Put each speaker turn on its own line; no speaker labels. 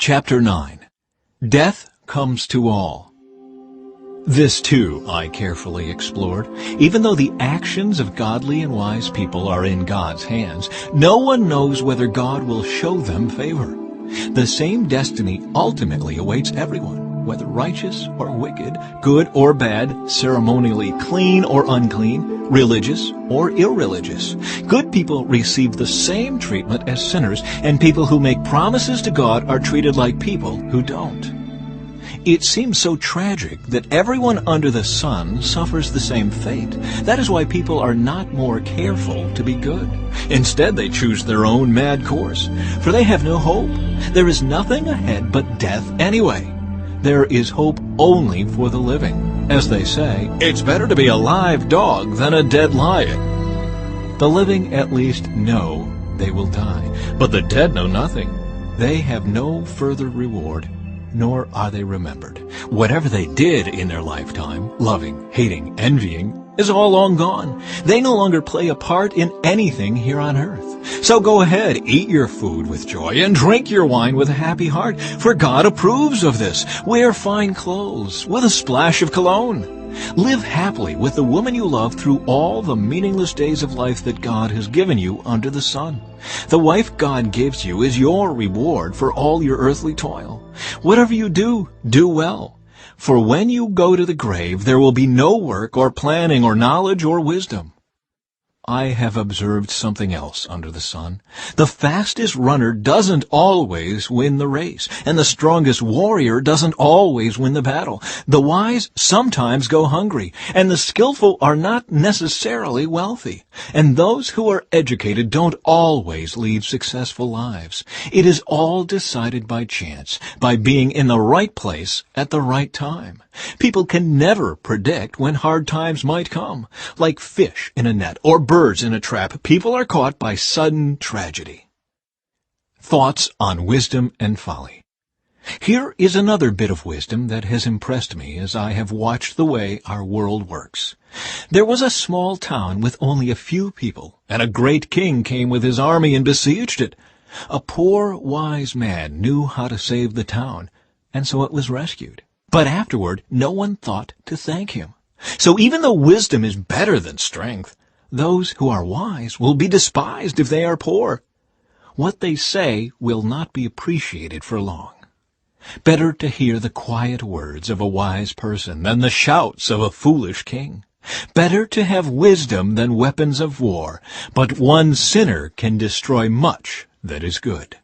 Chapter 9. Death Comes to All. This, too, I carefully explored. Even though the actions of godly and wise people are in God's hands, no one knows whether God will show them favor. The same destiny ultimately awaits everyone, whether righteous or wicked, good or bad, ceremonially clean or unclean, religious or irreligious. Good people receive the same treatment as sinners, and people who make promises to God are treated like people who don't. It seems so tragic that everyone under the sun suffers the same fate. That is why people are not more careful to be good. Instead, they choose their own mad course, for they have no hope. There is nothing ahead but death anyway. There is hope only for the living. As they say, it's better to be a live dog than a dead lion. The living at least know they will die, but the dead know nothing. They have no further reward, nor are they remembered. Whatever they did in their lifetime, loving, hating, envying, is all long gone. They no longer play a part in anything here on earth. So go ahead, eat your food with joy and drink your wine with a happy heart, for God approves of this. Wear fine clothes with a splash of cologne. Live happily with the woman you love through all the meaningless days of life that God has given you under the sun. The wife God gives you is your reward for all your earthly toil. Whatever you do, do well. For when you go to the grave, there will be no work or planning or knowledge or wisdom. I have observed something else under the sun. The fastest runner doesn't always win the race, and the strongest warrior doesn't always win the battle. The wise sometimes go hungry, and the skillful are not necessarily wealthy. And those who are educated don't always lead successful lives. It is all decided by chance, by being in the right place at the right time. People can never predict when hard times might come. Like fish in a net or birds in a trap, people are caught by sudden tragedy. Thoughts on wisdom and folly. Here is another bit of wisdom that has impressed me as I have watched the way our world works. There was a small town with only a few people, and a great king came with his army and besieged it. A poor, wise man knew how to save the town, and so it was rescued. But afterward, no one thought to thank him. So even though wisdom is better than strength, those who are wise will be despised if they are poor. What they say will not be appreciated for long. Better to hear the quiet words of a wise person than the shouts of a foolish king. Better to have wisdom than weapons of war, but one sinner can destroy much that is good.